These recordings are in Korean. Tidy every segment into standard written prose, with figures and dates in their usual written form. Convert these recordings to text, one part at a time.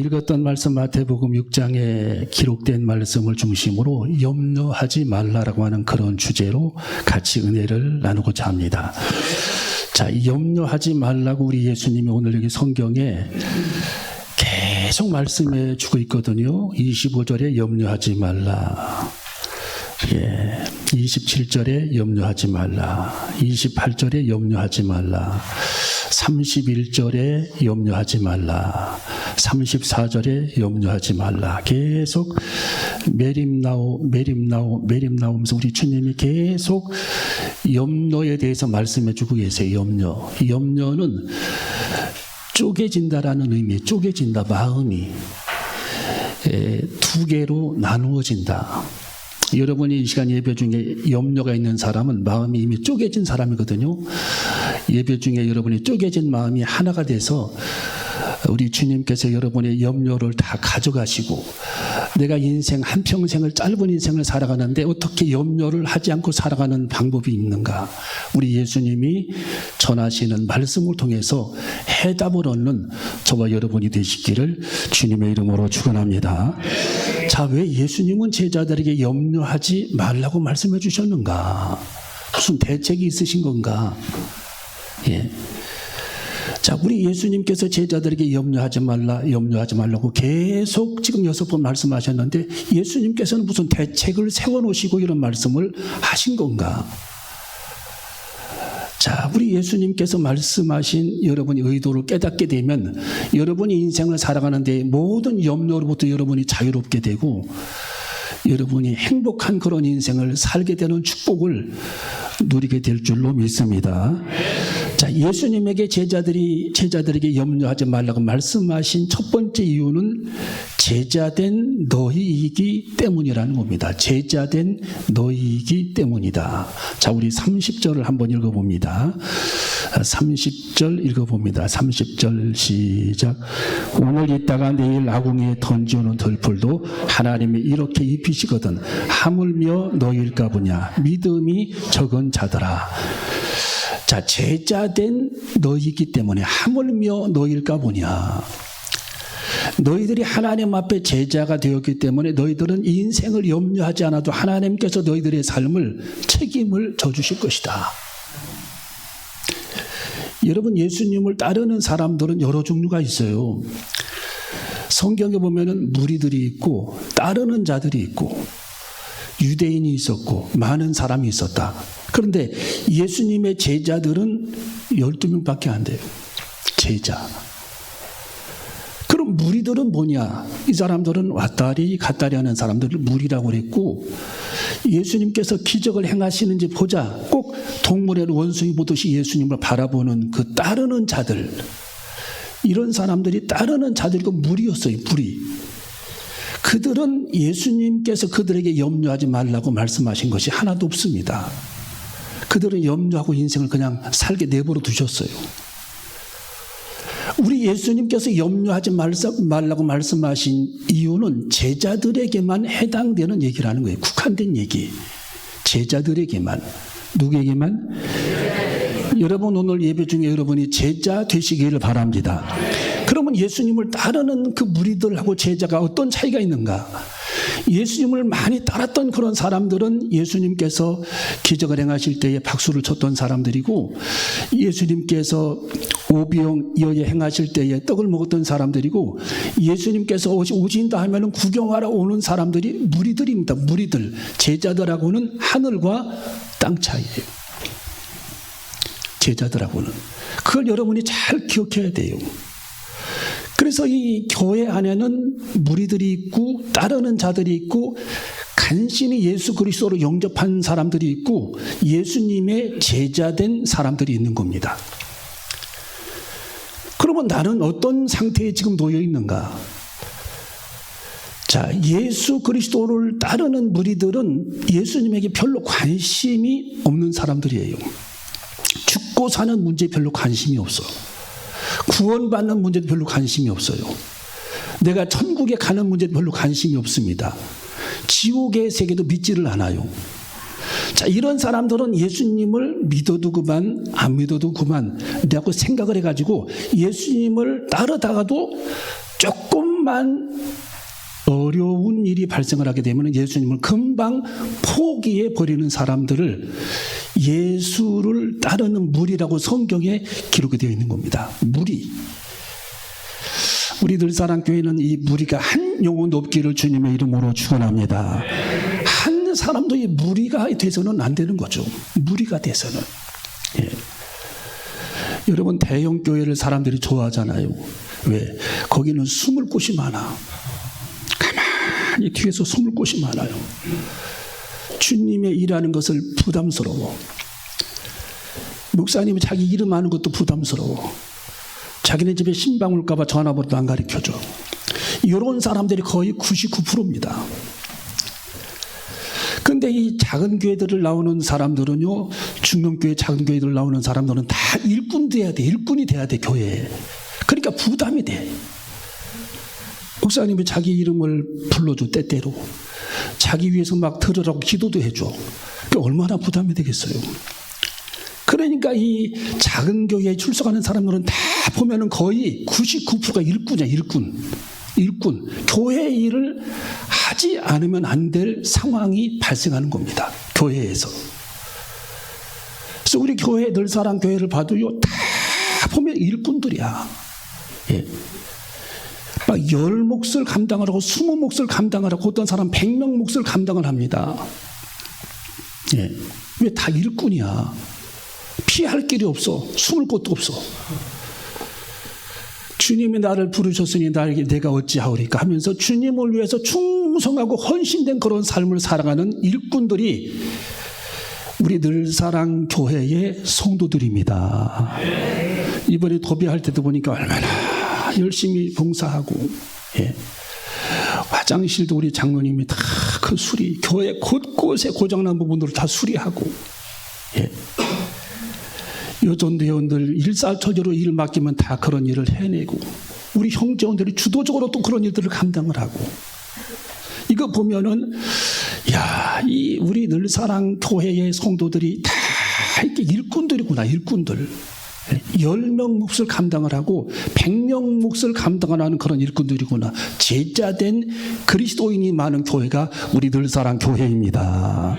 읽었던 말씀 마태복음 6장에 기록된 말씀을 중심으로 염려하지 말라라고 하는 그런 주제로 같이 은혜를 나누고자 합니다. 자, 염려하지 말라고 우리 예수님이 오늘 여기 성경에 계속 말씀해 주고 있거든요. 25절에 염려하지 말라. 27절에 염려하지 말라. 28절에 염려하지 말라. 31절에 염려하지 말라. 34절에 염려하지 말라. 계속 매림나오면서 우리 주님이 계속 염려에 대해서 말씀해 주고 계세요. 염려는 쪼개진다라는 의미, 쪼개진다, 마음이 두 개로 나누어진다. 여러분이 이 시간 예배 중에 염려가 있는 사람은 마음이 이미 쪼개진 사람이거든요. 예배 중에 여러분이 쪼개진 마음이 하나가 돼서 우리 주님께서 여러분의 염려를 다 가져가시고, 내가 인생 한평생을, 짧은 인생을 살아가는데 어떻게 염려를 하지 않고 살아가는 방법이 있는가, 우리 예수님이 전하시는 말씀을 통해서 해답을 얻는 저와 여러분이 되시기를 주님의 이름으로 축원합니다. 자, 왜 예수님은 제자들에게 염려하지 말라고 말씀해 주셨는가? 무슨 대책이 있으신 건가? 자, 우리 예수님께서 제자들에게 염려하지 말라고 계속 지금 6번 말씀하셨는데, 예수님께서는 무슨 대책을 세워놓으시고 이런 말씀을 하신 건가? 자, 우리 예수님께서 말씀하신 여러분이 의도를 깨닫게 되면 여러분이 인생을 살아가는데 모든 염려로부터 여러분이 자유롭게 되고 여러분이 행복한 그런 인생을 살게 되는 축복을 누리게 될 줄로 믿습니다. 자, 예수님에게 제자들에게 염려하지 말라고 말씀하신 첫 번째 이유는 제자된 너희이기 때문이라는 겁니다. 제자된 너희이기 때문이다. 자, 우리 30절을 한번 읽어봅니다. 30절 읽어봅니다. 30절 시작. 오늘 있다가 내일 아궁이에 던지오는 들풀도 하나님이 이렇게 입히시거든 하물며 너희일까 보냐. 믿음이 적은 자들아. 자, 제자된 너희이기 때문에 하물며 너희일까 보냐. 너희들이 하나님 앞에 제자가 되었기 때문에 너희들은 인생을 염려하지 않아도 하나님께서 너희들의 삶을 책임을 져주실 것이다. 여러분, 예수님을 따르는 사람들은 여러 종류가 있어요. 성경에 보면은 무리들이 있고 따르는 자들이 있고 유대인이 있었고 많은 사람이 있었다. 그런데 예수님의 제자들은 12명밖에 안 돼요. 제자. 그럼 무리들은 뭐냐? 이 사람들은 왔다리 갔다리 하는 사람들을 무리라고 그랬고, 예수님께서 기적을 행하시는지 보자 꼭 동물의 원숭이 보듯이 예수님을 바라보는 그 따르는 자들, 이런 사람들이 따르는 자들이고 무리였어요. 무리. 그들은 예수님께서 그들에게 염려하지 말라고 말씀하신 것이 하나도 없습니다. 그들은 염려하고 인생을 그냥 살게 내버려 두셨어요. 우리 예수님께서 염려하지 말라고 말씀하신 이유는 제자들에게만 해당되는 얘기라는 거예요. 국한된 얘기. 제자들에게만. 누구에게만? 여러분, 오늘 예배 중에 여러분이 제자 되시기를 바랍니다. 그러면 예수님을 따르는 그 무리들하고 제자가 어떤 차이가 있는가? 예수님을 많이 따랐던 그런 사람들은 예수님께서 기적을 행하실 때에 박수를 쳤던 사람들이고, 예수님께서 오병이어에 행하실 때에 떡을 먹었던 사람들이고, 예수님께서 오신다 하면 구경하러 오는 사람들이 무리들입니다. 무리들. 제자들하고는 하늘과 땅 차이예요. 제자들하고는. 그걸 여러분이 잘 기억해야 돼요. 그래서 이 교회 안에는 무리들이 있고 따르는 자들이 있고 간신히 예수 그리스도로 영접한 사람들이 있고 예수님의 제자된 사람들이 있는 겁니다. 그러면 나는 어떤 상태에 지금 놓여 있는가? 자, 예수 그리스도를 따르는 무리들은 예수님에게 별로 관심이 없는 사람들이에요. 죽고 사는 문제에 별로 관심이 없어. 구원받는 문제도 별로 관심이 없어요. 내가 천국에 가는 문제도 별로 관심이 없습니다. 지옥의 세계도 믿지를 않아요. 자, 이런 사람들은 예수님을 믿어도 그만 안 믿어도 그만 라고 생각을 해가지고 예수님을 따르다가도 조금 조금만 어려운 일이 발생을 하게 되면 예수님을 금방 포기해 버리는 사람들을 예수를 따르는 무리라고 성경에 기록이 되어 있는 겁니다. 무리. 우리 늘사랑교회는 이 무리가 한 영혼도 없기를 주님의 이름으로 축원합니다. 한 사람도 이 무리가 돼서는 안 되는 거죠. 무리가 돼서는. 예. 여러분 대형 교회를 사람들이 좋아하잖아요. 왜? 거기는 숨을 곳이 많아. 가만히 뒤에서 숨을 곳이 많아요. 주님의 일하는 것을 부담스러워. 목사님이 자기 이름 아는 것도 부담스러워. 자기네 집에 신방 올까 봐 전화번호도 안 가르쳐줘. 이런 사람들이 거의 99%입니다. 근데 이 작은 교회들을 나오는 사람들은요, 중형교회 작은 교회들 나오는 사람들은 다 일꾼 돼야 돼. 일꾼이 돼야 돼, 교회에. 그러니까 부담이 돼. 목사님이 자기 이름을 불러줘, 때때로. 자기 위해서 막 들으라고 기도도 해줘. 그러니까 얼마나 부담이 되겠어요. 그러니까 이 작은 교회에 출석하는 사람들은 다 보면은 거의 99%가 일꾼이야, 일꾼. 교회 일을 하지 않으면 안 될 상황이 발생하는 겁니다. 교회에서. 그래서 우리 교회 늘사랑 교회를 봐도요, 다 보면 일꾼들이야. 예. 막 10몫을 감당을 하고 20몫을 감당을 하고 어떤 사람 100명 몫을 감당을 합니다. 예. 왜 다 일꾼이야? 피할 길이 없어. 숨을 곳도 없어. 주님이 나를 부르셨으니 내가 어찌하오리까 하면서 주님을 위해서 충성하고 헌신된 그런 삶을 살아가는 일꾼들이 우리 늘사랑 교회의 성도들입니다. 이번에 도배할 때도 보니까 얼마나 열심히 봉사하고, 예. 화장실도 우리 장로님이 다 그 수리, 교회 곳곳에 고장난 부분들을 다 수리하고, 예. 여전대원들 일사천리로 일 맡기면 다 그런 일을 해내고, 우리 형제원들이 주도적으로 또 그런 일들을 감당을 하고, 이거 보면은 야, 이 우리 늘사랑 교회의 성도들이 다 이렇게 일꾼들이구나, 일꾼들. 10명 몫을 감당을 하고 100명 몫을 감당하는 그런 일꾼들이구나. 제자된 그리스도인이 많은 교회가 우리 늘사랑 교회입니다.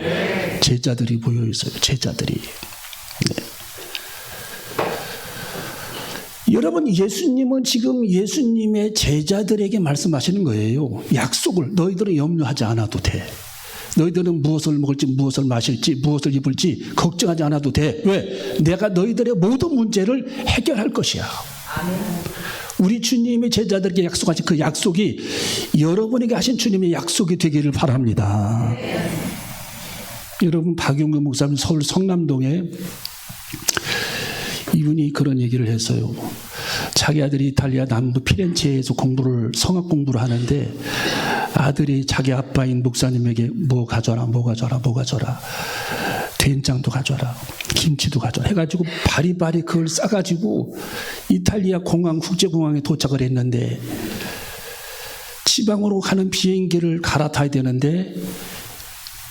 제자들이 모여 있어요. 제자들이. 네. 여러분, 예수님은 지금 예수님의 제자들에게 말씀하시는 거예요. 약속을. 너희들은 염려하지 않아도 돼. 너희들은 무엇을 먹을지, 무엇을 마실지, 무엇을 입을지 걱정하지 않아도 돼. 왜? 내가 너희들의 모든 문제를 해결할 것이야. 우리 주님의 제자들에게 약속하신 그 약속이 여러분에게 하신 주님의 약속이 되기를 바랍니다. 여러분, 박용근 목사님 서울 성남동에 이분이 그런 얘기를 했어요. 자기 아들이 이탈리아 남부 피렌체에서 성악 공부를 하는데 아들이 자기 아빠인 목사님에게 뭐 가져라 된장도 가져라, 김치도 가져라 해가지고 바리바리 그걸 싸가지고 이탈리아 국제공항에 도착을 했는데 지방으로 가는 비행기를 갈아타야 되는데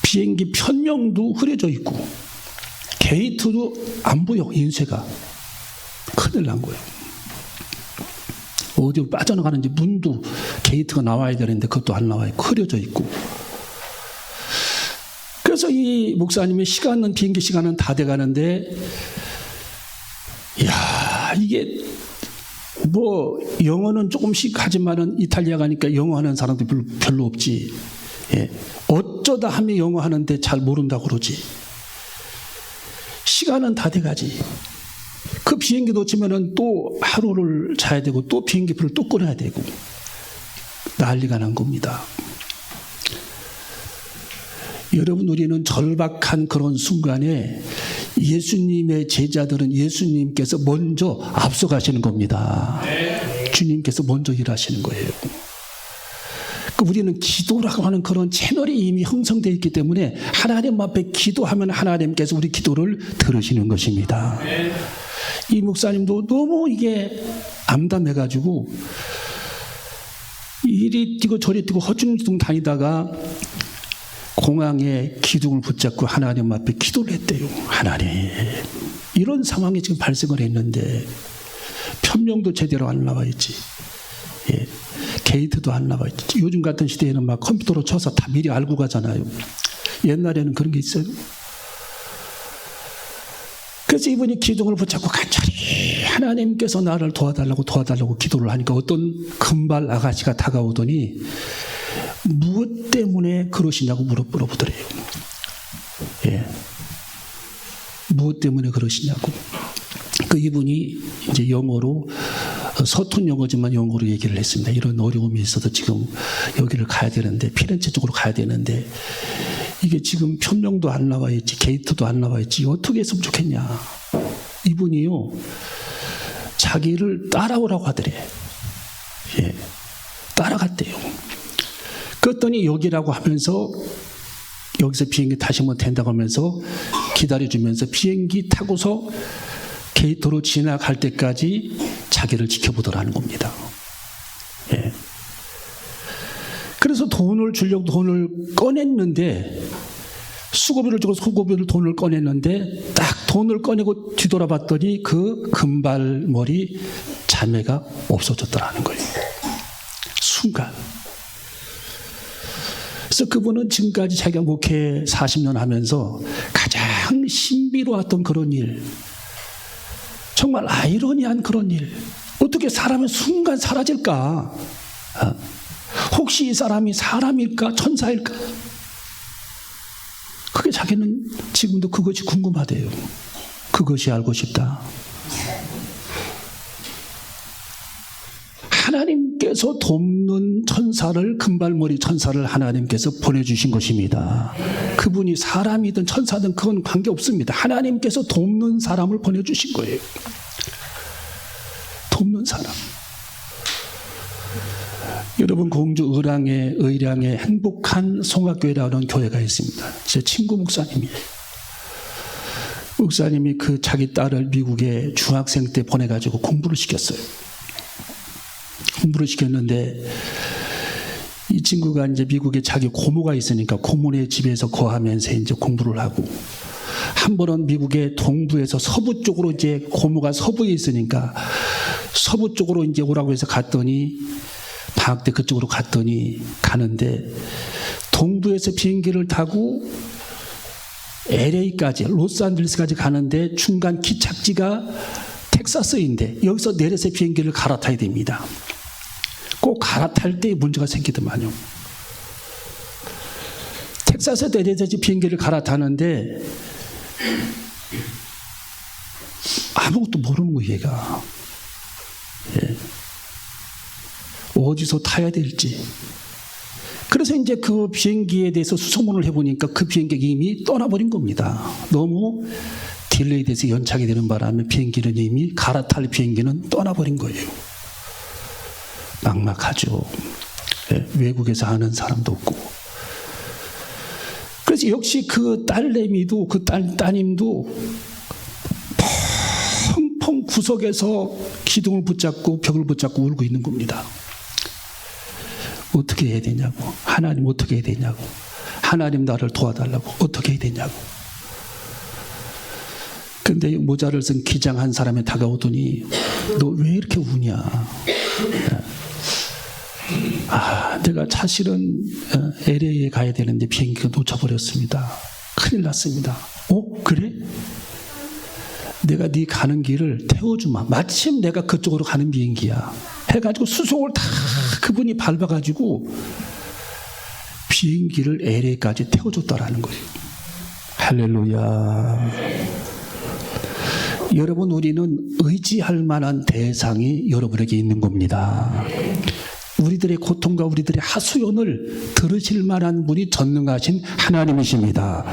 비행기 편명도 흐려져 있고 게이트도 안 보여. 인쇄가 큰일 난 거예요. 어디 빠져나가는지 문도 게이트가 나와야 되는데 그것도 안 나와요. 흐려져 있고. 그래서 이 목사님의 비행기 시간은 다 돼가는데, 이야, 이게 뭐 영어는 조금씩 하지만은 이탈리아 가니까 영어 하는 사람도 별로 없지. 예. 어쩌다 하면 영어 하는데 잘 모른다고 그러지. 시간은 다 돼가지. 그 비행기 놓치면은 또 하루를 자야 되고 또 비행기표를 또 끊어야 되고 난리가 난 겁니다. 여러분, 우리는 절박한 그런 순간에 예수님의 제자들은 예수님께서 먼저 앞서가시는 겁니다. 주님께서 먼저 일하시는 거예요. 우리는 기도라고 하는 그런 채널이 이미 형성되어 있기 때문에 하나님 앞에 기도하면 하나님께서 우리 기도를 들으시는 것입니다. 이 목사님도 너무 이게 암담해가지고 이리 뛰고 저리 뛰고 허둥지둥 다니다가 공항에 기둥을 붙잡고 하나님 앞에 기도를 했대요. 하나님, 이런 상황이 지금 발생을 했는데 편명도 제대로 안 나와 있지. 예. 게이트도 안 나와 있지. 요즘 같은 시대에는 막 컴퓨터로 쳐서 다 미리 알고 가잖아요. 옛날에는 그런 게 있어요. 그래서 이분이 기둥을 붙잡고 간절히 하나님께서 나를 도와달라고 기도를 하니까 어떤 금발 아가씨가 다가오더니 무엇 때문에 그러시냐고 물어보더래요. 예. 무엇 때문에 그러시냐고. 그 이분이 이제 영어로 서툰 영어지만 영어로 얘기를 했습니다. 이런 어려움이 있어서 지금 여기를 가야 되는데, 피렌체 쪽으로 가야 되는데, 이게 지금 편명도 안 나와 있지, 게이트도 안 나와 있지, 어떻게 했으면 좋겠냐. 이분이요, 자기를 따라오라고 하더래. 예, 따라갔대요. 그랬더니 여기라고 하면서, 여기서 비행기 타시면 된다고 하면서 기다려주면서 비행기 타고서 게이트로 지나갈 때까지 자기를 지켜보더라는 겁니다. 예. 그래서 돈을 주려고 돈을 꺼냈는데, 수고비를 주고 돈을 꺼냈는데, 딱 돈을 꺼내고 뒤돌아봤더니 그 금발머리 자매가 없어졌더라는 거예요. 순간. 그래서 그분은 지금까지 자기가 목회 40년 하면서 가장 신비로웠던 그런 일, 정말 아이러니한 그런 일, 어떻게 사람이 순간 사라질까? 혹시 이 사람이 사람일까? 천사일까? 그게 자기는 지금도 그것이 궁금하대요. 그것이 알고 싶다. 하나님께서 돕는 천사를, 금발머리 천사를 하나님께서 보내주신 것입니다. 그분이 사람이든 천사든 그건 관계없습니다. 하나님께서 돕는 사람을 보내주신 거예요. 돕는 사람. 여러분, 공주 의량에 행복한 송악교회라는 교회가 있습니다. 제 친구 목사님이에요. 목사님이 그 자기 딸을 미국에 중학생 때 보내가지고 공부를 시켰어요. 공부를 시켰는데 이 친구가 이제 미국에 자기 고모가 있으니까 고모네 집에서 거하면서 이제 공부를 하고, 한 번은 미국의 동부에서 서부 쪽으로, 이제 고모가 서부에 있으니까 서부 쪽으로 이제 오라고 해서 갔더니, 방학 때 그쪽으로 가는데 동부에서 비행기를 타고 LA까지, 로스앤젤레스까지 가는데 중간 기착지가 텍사스인데 여기서 내려서 비행기를 갈아타야 됩니다. 꼭 갈아탈 때 문제가 생기더만요. 텍사스에 내려서 비행기를 갈아타는데 아무것도 모르는 거예요, 얘가. 예. 어디서 타야 될지. 그래서 이제 그 비행기에 대해서 수소문을 해보니까 그 비행객이 이미 떠나버린 겁니다. 너무 딜레이 돼서 연착이 되는 바람에 비행기는 이미, 갈아탈 비행기는 떠나버린 거예요. 막막하죠. 네, 외국에서 아는 사람도 없고. 그래서 역시 그 딸내미도, 그 따님도 펑펑 구석에서 기둥을 붙잡고 벽을 붙잡고 울고 있는 겁니다. 어떻게 해야 되냐고. 하나님 어떻게 해야 되냐고. 하나님 나를 도와달라고. 어떻게 해야 되냐고. 근데 모자를 쓴 기장 한 사람이 다가오더니 너 왜 이렇게 우냐. 내가 사실은 LA에 가야 되는데 비행기가 놓쳐버렸습니다. 큰일 났습니다. 그래? 내가 네 가는 길을 태워주마. 마침 내가 그쪽으로 가는 비행기야. 해가지고 수송을 다 그분이 밟아가지고 비행기를 LA까지 태워줬다라는 거예요. 할렐루야. 여러분, 우리는 의지할 만한 대상이 여러분에게 있는 겁니다. 우리들의 고통과 우리들의 하소연을 들으실 만한 분이 전능하신 하나님이십니다.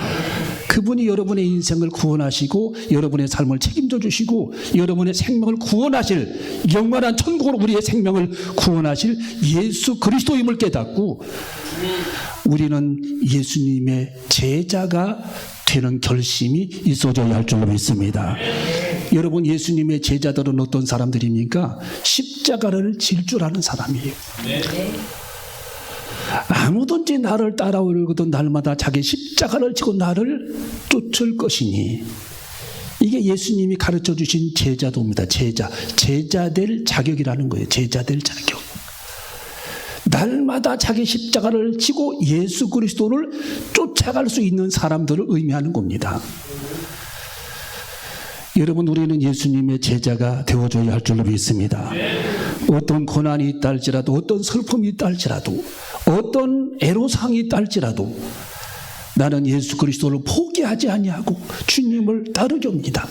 그분이 여러분의 인생을 구원하시고 여러분의 삶을 책임져 주시고 여러분의 생명을 구원하실, 영원한 천국으로 우리의 생명을 구원하실 예수 그리스도임을 깨닫고 우리는 예수님의 제자가 되는 결심이 있어져야 할 줄로 믿습니다. 여러분, 예수님의 제자들은 어떤 사람들입니까? 십자가를 질 줄 아는 사람이에요. 아무든지 나를 따라오려거든 날마다 자기 십자가를 지고 나를 쫓을 것이니, 이게 예수님이 가르쳐 주신 제자도입니다. 제자 될 자격이라는 거예요. 제자 될 자격. 날마다 자기 십자가를 지고 예수 그리스도를 쫓아갈 수 있는 사람들을 의미하는 겁니다. 여러분, 우리는 예수님의 제자가 되어줘야 할 줄로 믿습니다. 어떤 고난이 있다 할지라도, 어떤 슬픔이 있다 할지라도, 어떤 애로사항이 있다 할지라도 나는 예수 그리스도를 포기하지 아니하고 주님을 따르렵니다.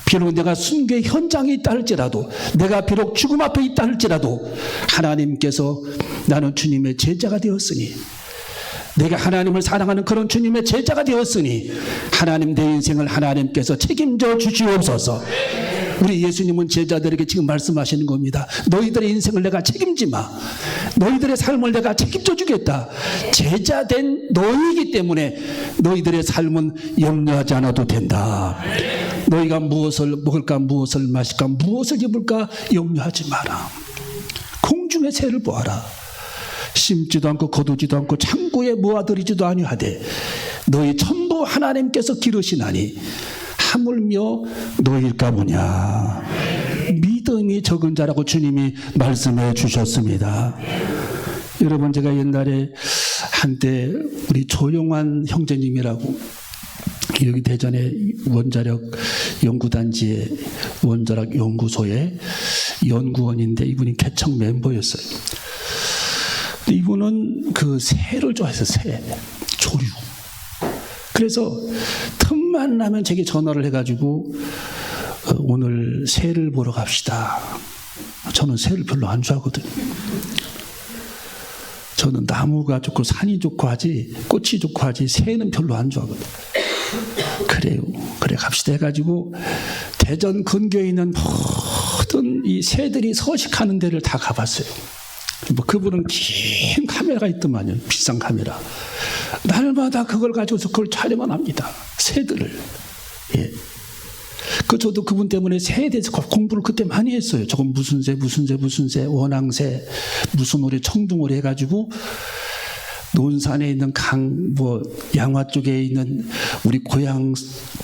비록 내가 순교의 현장에 있다 할지라도, 내가 비록 죽음 앞에 있다 할지라도 하나님께서 나는 주님의 제자가 되었으니, 내가 하나님을 사랑하는 그런 주님의 제자가 되었으니 하나님, 내 인생을 하나님께서 책임져 주시옵소서. 우리 예수님은 제자들에게 지금 말씀하시는 겁니다. 너희들의 인생을 내가 책임지 마. 너희들의 삶을 내가 책임져 주겠다. 제자된 너희이기 때문에 너희들의 삶은 염려하지 않아도 된다. 너희가 무엇을 먹을까, 무엇을 마실까, 무엇을 입을까 염려하지 마라. 공중의 새를 보아라. 심지도 않고 거두지도 않고 창고에 모아들이지도 아니하되 너희 전부 하나님께서 기르시나니 하물며 너희일까 보냐. 믿음이 적은 자라고 주님이 말씀해 주셨습니다. 여러분, 제가 옛날에 한때 우리 조용환 형제님이라고 여기 대전의 원자력 연구단지의 원자력 연구소의 연구원인데, 이분이 개척 멤버였어요. 이분은 그 새를 좋아해서 새, 조류. 그래서 틈만 나면 제게 전화를 해가지고 오늘 새를 보러 갑시다. 저는 새를 별로 안 좋아하거든요. 저는 나무가 좋고 산이 좋고 하지, 꽃이 좋고 하지, 새는 별로 안 좋아하거든요. 그래요. 그래 갑시다 해가지고 대전 근교에 있는 모든 이 새들이 서식하는 데를 다 가봤어요. 뭐 그분은 긴 카메라가 있더만요. 비싼 카메라. 날마다 그걸 가지고서 그걸 촬영을 합니다. 새들을. 예. 저도 그분 때문에 새에 대해서 공부를 그때 많이 했어요. 저건 무슨 새, 원앙새, 무슨 오리, 청둥오리 해가지고 논산에 있는 강, 양화 쪽에 있는 우리 고향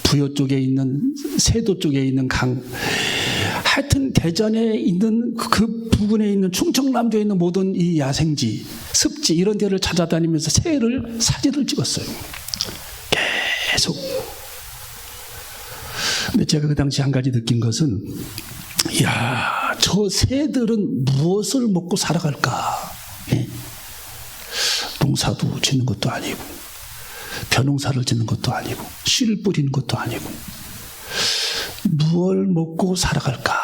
부여 쪽에 있는 세도 쪽에 있는 강, 하여튼 대전에 있는 그 부근에 있는 충청남도에 있는 모든 이 야생지, 습지 이런 데를 찾아다니면서 새를 사진을 찍었어요. 계속. 근데 제가 그 당시 한 가지 느낀 것은, 이야, 저 새들은 무엇을 먹고 살아갈까? 예? 농사도 짓는 것도 아니고, 벼농사를 짓는 것도 아니고, 씨를 뿌리는 것도 아니고, 무엇을 먹고 살아갈까?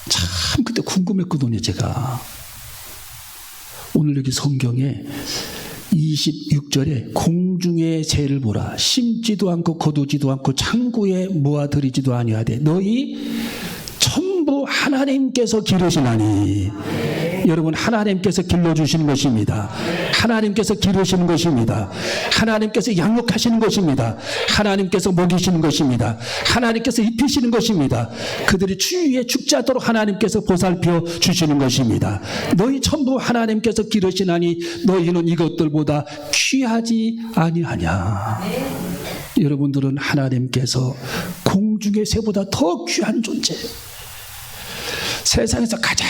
참 그때 궁금했거든요, 제가. 오늘 여기 성경에 26절에 공중의 새를 보라. 심지도 않고 거두지도 않고 창고에 모아들이지도 아니하되 너희 전부 하나님께서 기르시나니. 여러분, 하나님께서 길러주시는 것입니다. 하나님께서 기르시는 것입니다. 하나님께서 양육하시는 것입니다. 하나님께서 먹이시는 것입니다. 하나님께서 입히시는 것입니다. 그들이 추위에 죽지 않도록 하나님께서 보살펴 주시는 것입니다. 너희 전부 하나님께서 기르시나니 너희는 이것들보다 귀하지 아니하냐. 여러분들은 하나님께서 공중의 새보다 더 귀한 존재, 세상에서 가장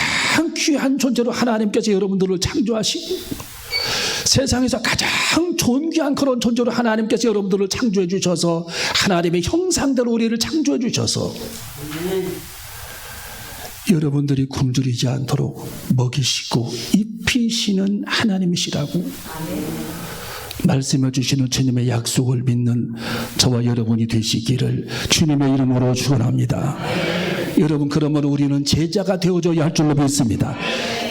귀한 존재로 하나님께서 여러분들을 창조하시고, 세상에서 가장 존귀한 그런 존재로 하나님께서 여러분들을 창조해 주셔서 하나님의 형상대로 우리를 창조해 주셔서 여러분들이 굶주리지 않도록 먹이시고 입히시는 하나님이시라고 말씀해 주시는 주님의 약속을 믿는 저와 여러분이 되시기를 주님의 이름으로 축원합니다. 여러분, 그러므로 우리는 제자가 되어줘야 할 줄로 믿습니다.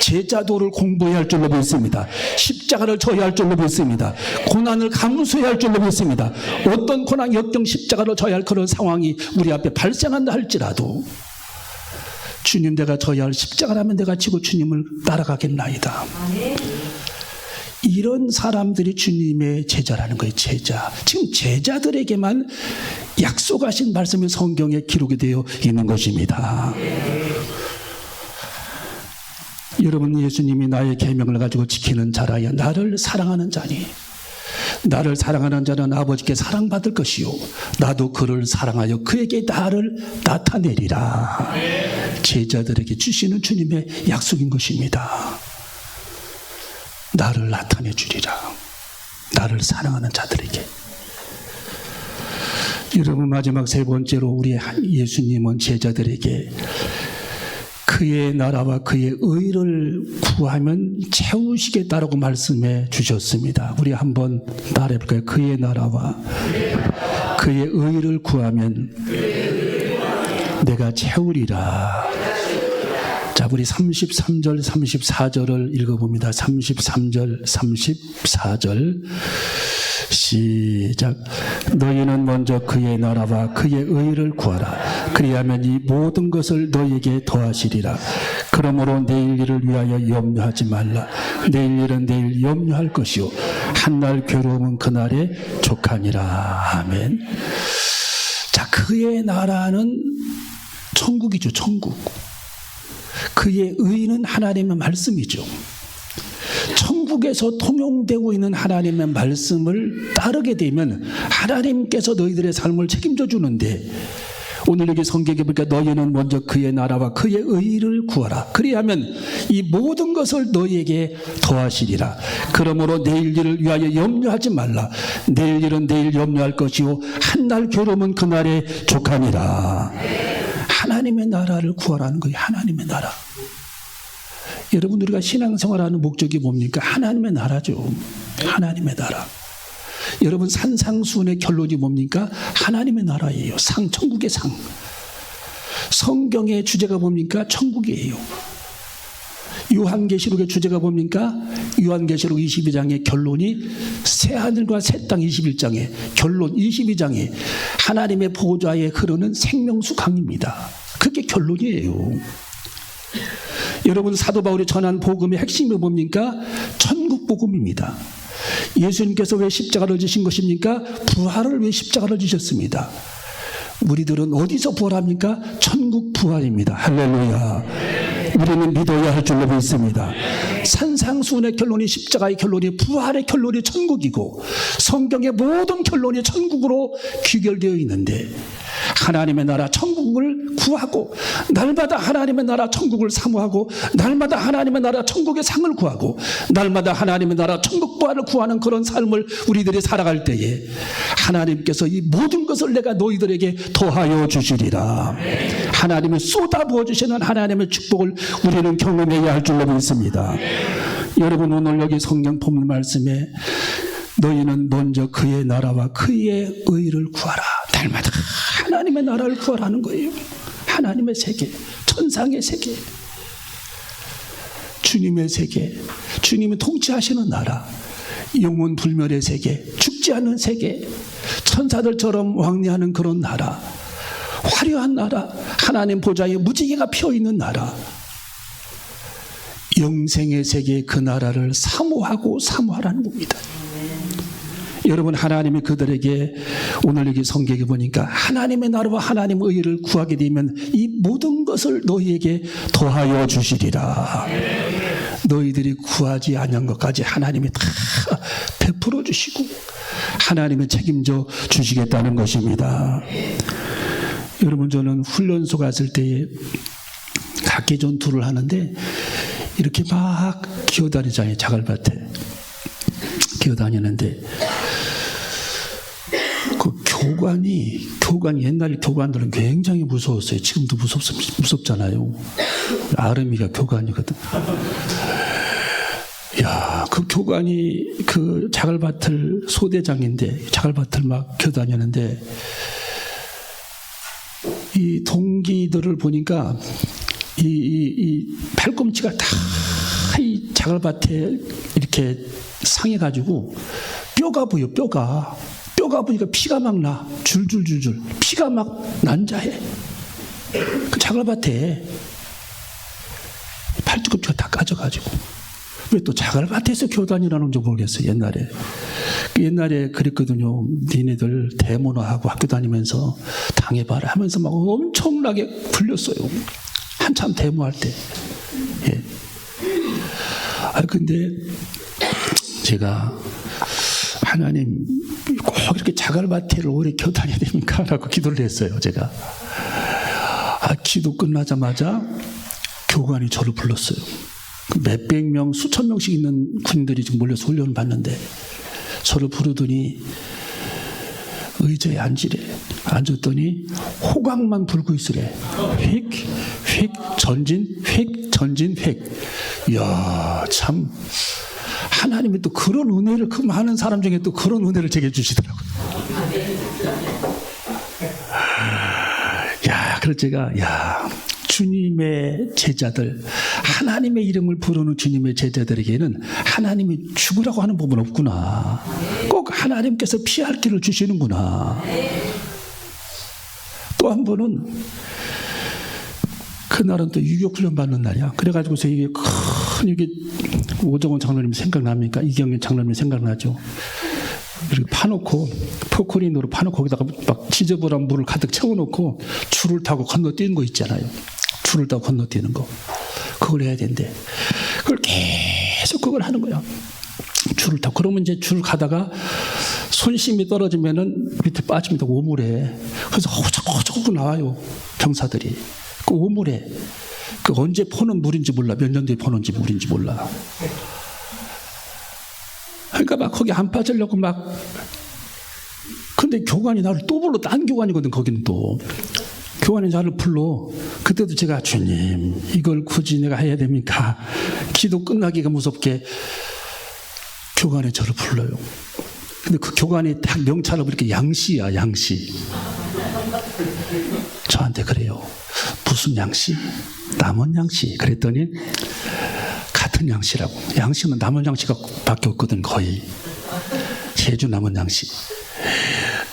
제자도를 공부해야 할 줄로 믿습니다. 십자가를 져야 할 줄로 믿습니다. 고난을 감수해야 할 줄로 믿습니다. 어떤 고난, 역경, 십자가를 져야 할 그런 상황이 우리 앞에 발생한다 할지라도 주님, 내가 져야 할 십자가라면 내가 지고 주님을 따라가겠나이다. 이런 사람들이 주님의 제자라는 거예요. 제자. 지금 제자들에게만 약속하신 말씀이 성경에 기록이 되어 있는 것입니다. 여러분, 예수님이 나의 계명을 가지고 지키는 자라야 나를 사랑하는 자니, 나를 사랑하는 자는 아버지께 사랑받을 것이요 나도 그를 사랑하여 그에게 나를 나타내리라. 제자들에게 주시는 주님의 약속인 것입니다. 나를 나타내 주리라. 나를 사랑하는 자들에게. 여러분, 마지막 세 번째로 우리 예수님은 제자들에게 그의 나라와 그의 의를 구하면 채우시겠다라고 말씀해 주셨습니다. 우리 한번 따라해 볼까요? 그의 나라와 그의 의를 구하면 내가 채우리라. 자, 우리 33절, 34절을 읽어봅니다. 33절, 34절. 시작. 너희는 먼저 그의 나라와 그의 의를 구하라. 그리하면 이 모든 것을 너희에게 더하시리라. 그러므로 내일 일을 위하여 염려하지 말라. 내일 일은 내일 염려할 것이요 한날 괴로움은 그날에 족하니라. 아멘. 자, 그의 나라는 천국이죠. 천국. 그의 의는 하나님의 말씀이죠. 천국에서 통용되고 있는 하나님의 말씀을 따르게 되면 하나님께서 너희들의 삶을 책임져 주는데, 오늘 여기 성경에 보니까 너희는 먼저 그의 나라와 그의 의를 구하라. 그리하면 이 모든 것을 너희에게 더하시리라. 그러므로 내일 일을 위하여 염려하지 말라. 내일 일은 내일 염려할 것이요 한날 괴로움은 그날에 족하니라. 하나님의 나라를 구하라는 거예요. 하나님의 나라. 여러분, 우리가 신앙생활하는 목적이 뭡니까? 하나님의 나라죠. 하나님의 나라. 여러분, 산상수훈의 결론이 뭡니까? 하나님의 나라예요. 상, 천국의 상. 성경의 주제가 뭡니까? 천국이에요. 요한계시록의 주제가 뭡니까? 요한계시록 22장의 결론이 새하늘과 새 땅 21장에 결론 22장에 하나님의 보좌에 흐르는 생명수 강입니다. 그게 결론이에요. 여러분, 사도 바울이 전한 복음의 핵심이 뭡니까? 천국 복음입니다. 예수님께서 왜 십자가를 지신 것입니까? 부활을 위해 십자가를 지셨습니다. 우리들은 어디서 부활합니까? 천국 부활입니다. 할렐루야. 우리는 믿어야 할 줄로 믿습니다. 산상수훈의 결론이 십자가의 결론이 부활의 결론이 천국이고 성경의 모든 결론이 천국으로 귀결되어 있는데, 하나님의 나라 천국을 구하고 날마다 하나님의 나라 천국을 사모하고 날마다 하나님의 나라 천국의 상을 구하고 날마다 하나님의 나라 천국 부활을 구하는 그런 삶을 우리들이 살아갈 때에 하나님께서 이 모든 것을 내가 너희들에게 더하여 주시리라. 하나님을 쏟아부어 주시는 하나님의 축복을 우리는 경험해야 할 줄로 믿습니다. 여러분, 오늘 여기 성경 본문 말씀에 너희는 먼저 그의 나라와 그의 의를 구하라. 날마다 하나님의 나라를 구하라는 거예요. 하나님의 세계, 천상의 세계, 주님의 세계, 주님이 통치하시는 나라, 영원 불멸의 세계, 죽지 않는 세계, 천사들처럼 왕래하는 그런 나라, 화려한 나라, 하나님 보좌에 무지개가 피어있는 나라, 영생의 세계, 그 나라를 사모하고 사모하라는 겁니다. 여러분, 하나님이 그들에게 오늘 여기 성경에 보니까 하나님의 나라와 하나님의 의를 구하게 되면 이 모든 것을 너희에게 더하여 주시리라. 너희들이 구하지 않은 것까지 하나님이 다 베풀어 주시고 하나님이 책임져 주시겠다는 것입니다. 여러분, 저는 훈련소 갔을 때에 각기 전투를 하는데 이렇게 막 기어다니잖아요. 자갈밭에 기어다니는데 그 교관이 옛날 교관들은 굉장히 무서웠어요. 지금도 무섭잖아요. 아름이가 교관이거든. 야, 그 교관이 그 자갈밭을 소대장인데 자갈밭을 막 기어다니는데 이 동기들을 보니까 이 팔꿈치가 다 이 자갈밭에 이렇게 상해가지고 뼈가 보여. 뼈가 보니까 피가 막 나. 줄줄줄줄 피가 막 난자해. 그 자갈밭에 팔꿈치가 다 까져가지고. 왜 또 자갈밭에서 교단이라는 줄 모르겠어요. 옛날에 그랬거든요. 니네들 대문화하고 학교 다니면서 당해봐라 하면서 막 엄청나게 굴렸어요. 한참 데모할 때. 예. 근데 제가 하나님 꼭 이렇게 자갈밭에를 오래 겨다녀야 됩니까? 라고 기도를 했어요. 제가 기도 끝나자마자 교관이 저를 불렀어요. 몇백 명, 수천 명씩 있는 군인들이 지금 몰려서 훈련을 받는데 저를 부르더니 의자에 앉으래. 앉았더니 호각만 불고 있으래. 휙, 휙, 전진, 휙, 전진, 휙. 이야, 참. 하나님이 또 그런 은혜를, 그 많은 사람 중에 또 그런 은혜를 제게 주시더라고요. 야, 그래서 제가, 주님의 제자들, 하나님의 이름을 부르는 주님의 제자들에게는 하나님이 죽으라고 하는 법은 없구나. 꼭 하나님께서 피할 길을 주시는구나. 또 한 번은 그날은 또 유격훈련 받는 날이야. 그래가지고서 이게 오정원 장로님 생각납니까? 이경련 장로님 생각나죠? 이렇게 파놓고 포크린으로 파놓고 거기다가 막 지저분한 물을 가득 채워놓고 줄을 타고 건너뛰는 거 있잖아요. 줄을 타고 건너뛰는 거. 그걸 해야 된대. 그걸 계속 그걸 하는 거야. 줄을 타고. 그러면 이제 줄 가다가 손심이 떨어지면은 밑에 빠집니다. 오물에. 그래서 호적호적 나와요. 병사들이. 그 오물에. 그 언제 퍼는 물인지 몰라. 몇 년도에 퍼는지 물인지 몰라. 그러니까 막 거기 안 빠지려고 막. 근데 교관이 나를 또 불러. 딴 교관이거든, 거기는 또. 교관이 나를 불러. 그때도 제가 주님, 이걸 굳이 내가 해야 됩니까? 기도 끝나기가 무섭게 교관이 저를 불러요. 근데 그 교관이 딱 명찰을 이렇게 양씨야, 양씨. 저한테 그래요. 무슨 양씨? 남원 양씨. 그랬더니 같은 양씨라고. 양씨는 남원 양씨가 밖에 없거든, 거의. 제주 남원 양씨.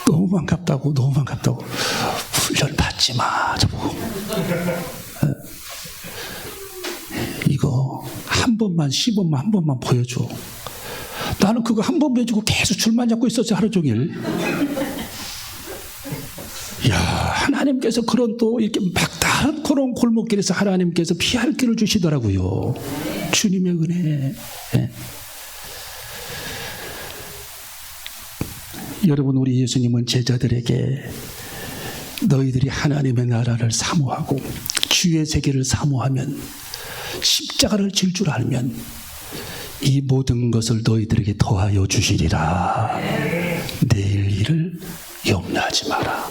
너무 반갑다고, 너무 반갑다고. 훈련 받지 마, 저보고. 이거 한 번만, 시범만 한 번만 보여줘. 나는 그거 한 번 보여주고 계속 줄만 잡고 있었어, 하루 종일. 야, 하나님께서 그런 또 이렇게 막다른 그런 골목길에서 하나님께서 피할 길을 주시더라고요. 주님의 은혜. 네. 여러분, 우리 예수님은 제자들에게 너희들이 하나님의 나라를 사모하고 주의 세계를 사모하면 십자가를 질 줄 알면 이 모든 것을 너희들에게 더하여 주시리라. 내일 일을 염려하지 마라.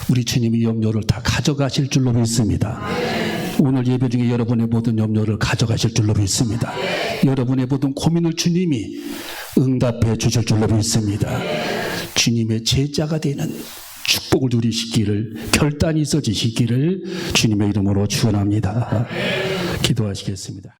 우리 주님이 염려를 다 가져가실 줄로 믿습니다. 오늘 예배 중에 여러분의 모든 염려를 가져가실 줄로 믿습니다. 여러분의 모든 고민을 주님이 응답해 주실 줄로 믿습니다. 주님의 제자가 되는 축복을 누리시기를, 결단이 있어지시기를 주님의 이름으로 축원합니다. 기도하시겠습니다.